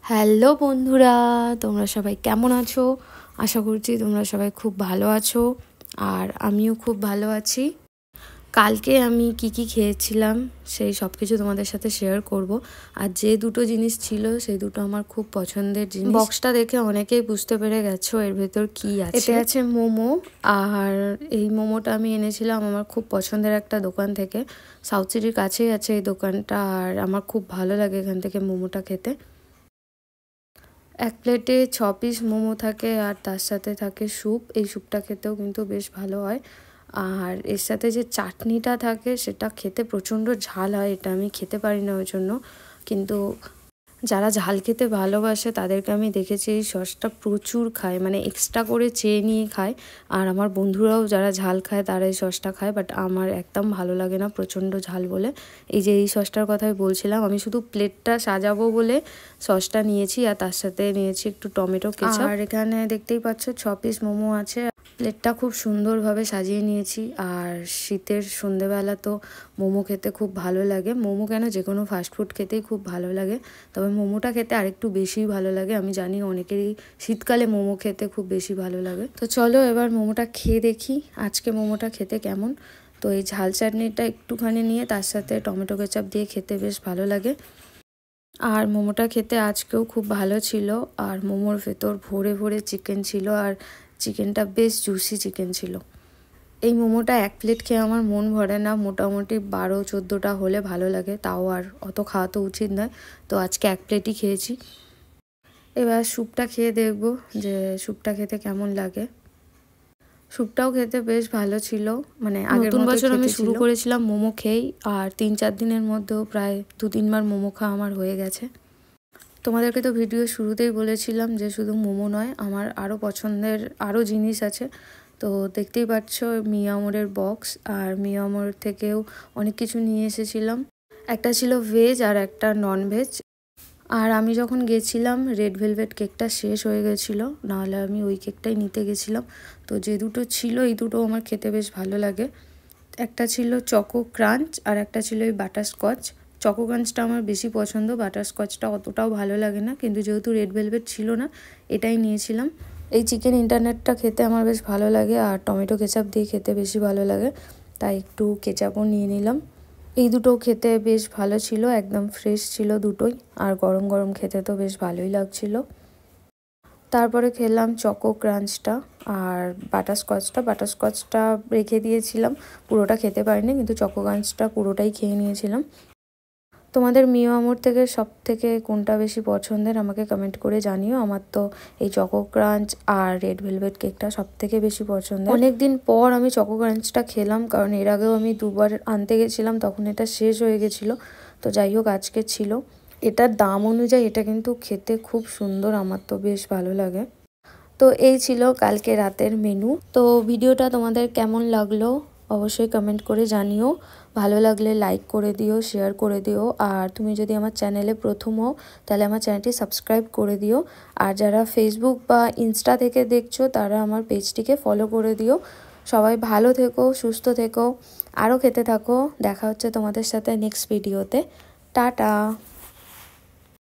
Hello বন্ধুরা, তোমরা সবাই কেমন আছো? আশা করছি তোমরা সবাই খুব ভালো আছো আর আমিও খুব ভালো আছি। কালকে আমি কি খেয়েছিলাম সেই সব কিছু তোমাদের সাথে শেয়ার করব। আর যে দুটো জিনিস ছিল সেই দুটো আমার খুব পছন্দের জিনিস। বক্সটা দেখে অনেকেই বুঝতে পেরে গেছো এর ভেতর কি আছে। এতে আছে মোমো, আর এই মোমোটা আমি এনেছিলাম আমার খুব পছন্দের একটা দোকান থেকে। সাউথ সিটির কাছেই আছে এই দোকানটা, আর আমার খুব ভালো লাগে এখান থেকে মোমোটা খেতে। এক প্লেটে 6 পিস মোমো থাকে আর তার সাথে থাকে স্যুপ। এই স্যুপটা খেতেও কিন্তু বেশ ভালো হয়। আর এর সাথে যে চাটনিটা থাকে সেটা খেতে প্রচণ্ড ঝাল হয়, এটা আমি খেতে পারি না ওই জন্য। কিন্তু যারা ঝাল খেতে ভালোবাসে তাদেরকে আমি দেখেছি এই সসটা প্রচুর খায়, মানে এক্সট্রা করে চেয়ে নিয়ে খায়। আর আমার বন্ধুরাও যারা ঝাল খায় তারা এই সসটা খায়, বাট আমার একদম ভালো লাগে না প্রচণ্ড ঝাল বলে। এই যে এই সসটার কথাই বলছিলাম, আমি শুধু প্লেটটা সাজাবো বলে সসটা নিয়েছি আর তার সাথে নিয়েছি একটু টমেটো কেচাপ। আর এখানে দেখতেই পাচ্ছ 6 পিস মোমো আছে। প্লেটটা খুব সুন্দরভাবে সাজিয়ে নিয়েছি। আর শীতের সন্ধেবেলা তো মোমো খেতে খুব ভালো লাগে। মোমো কেন, যে কোনো ফাস্টফুড খেতেই খুব ভালো লাগে, তবে মোমোটা খেতে আরেকটু বেশিই ভালো লাগে। আমি জানি অনেকেরই শীতকালে মোমো খেতে খুব বেশি ভালো লাগে। তো চলো এবার মোমোটা খেয়ে দেখি আজকে মোমোটা খেতে কেমন। তো এই ঝাল চাটনিটা একটুখানি নিয়ে তার সাথে টমেটো কেচাপ দিয়ে খেতে বেশ ভালো লাগে। আর মোমোটা খেতে আজকেও খুব ভালো ছিল। আর মোমোর ভেতর ভরে ভরে চিকেন ছিল, আর চিকেনটা বেশ জুসি চিকেন ছিল। এই মোমোটা এক প্লেট খেয়ে আমার মন ভরে না, মোটামুটি 12-14টা হলে ভালো লাগে, তাও আর অত খাওয়া তো উচিত নয়। তো আজকে এক প্লেটই খেয়েছি। এবার স্যুপটা খেয়ে দেখবো যে স্যুপটা খেতে কেমন লাগে। স্যুপটাও খেতে বেশ ভালো ছিল, মানে নতুন বছর আমি শুরু করেছিলাম মোমো খেয়েই, আর 3-4 দিনের মধ্যেও প্রায় 2-3 বার মোমো খাওয়া আমার হয়ে গেছে। তোমাদেরকে তো ভিডিও শুরুতেই বলেছিলাম যে শুধু মোমো নয়, আমার আরও পছন্দের আরও জিনিস আছে। তো দেখতেই পাচ্ছ মিয়ামোরের বক্স, আর মিয়ামোর থেকেও অনেক কিছু নিয়ে এসেছিলাম। একটা ছিল ভেজ আর একটা নন ভেজ। আর আমি যখন গেছিলাম রেড ভেলভেট কেকটা শেষ হয়ে গেছিলো, নাহলে আমি ওই কেকটাই নিতে গেছিলাম। তো যে দুটো ছিল এই দুটো আমার খেতে বেশ ভালো লাগে। একটা ছিল চকো ক্রাঞ্চ আর একটা ছিল এই বাটারস্কচ। চকো ক্রাঞ্চটা আমার বেশি পছন্দ, বাটারস্কচটা অতটাও ভালো লাগে না, কিন্তু যেহেতু রেড ভেলভেট ছিল না এটাই নিয়েছিলাম। এই চিকেন ইন্টারনেটটা খেতে আমার বেশ ভালো লাগে, আর টমেটো কেচাপ দিয়ে খেতে বেশি ভালো লাগে, তাই একটু কেচাপও নিয়ে নিলাম। এই দুটো খেতে বেশ ভালো ছিল, একদম ফ্রেশ ছিল দুটোই, আর গরম গরম খেতে তো বেশ ভালোই লাগছিল। তারপরে খেলাম চকো ক্রাঞ্চটা আর বাটারস্কচটা রেখে দিয়েছিলাম, পুরোটা খেতে পারিনি, কিন্তু চকো ক্রাঞ্চটা পুরোটাই খেয়ে নিয়েছিলাম। তোমাদের মিয়ামোর থেকে সব থেকে কোনটা বেশি পছন্দের আমাকে কমেন্ট করে জানিও। আমার তো এই চকো ক্রাঞ্চ আর রেড ভেলভেট কেকটা সব থেকে বেশি পছন্দের। অনেকদিন পর আমি চকো ক্রাঞ্চটা খেলাম, কারণ এর আগেও আমি 2বার আনতে গেছিলাম, তখন এটা শেষ হয়ে গেছিলো। তো যাই হোক আজকে ছিল। এটার দাম অনুযায়ী এটা কিন্তু খেতে খুব সুন্দর, আমার তো বেশ ভালো লাগে। তো এই ছিল কালকে রাতের মেনু। তো ভিডিওটা তোমাদের কেমন লাগলো অবশ্যই কমেন্ট করে জানিও। ভালো লাগলে লাইক করে দিও, শেয়ার করে দিও। আর তুমি যদি আমার চ্যানেলে প্রথম হও তাহলে আমার চ্যানেলটি সাবস্ক্রাইব করে দিও। আর যারা ফেসবুক বা ইনস্টা থেকে দেখছো তারা আমার পেজটিকে ফলো করে দিও। সবাই ভালো থেকো, সুস্থ থেকো, আরও খেতে থাকো। দেখা হচ্ছে তোমাদের সাথে নেক্সট ভিডিওতে। টাটা।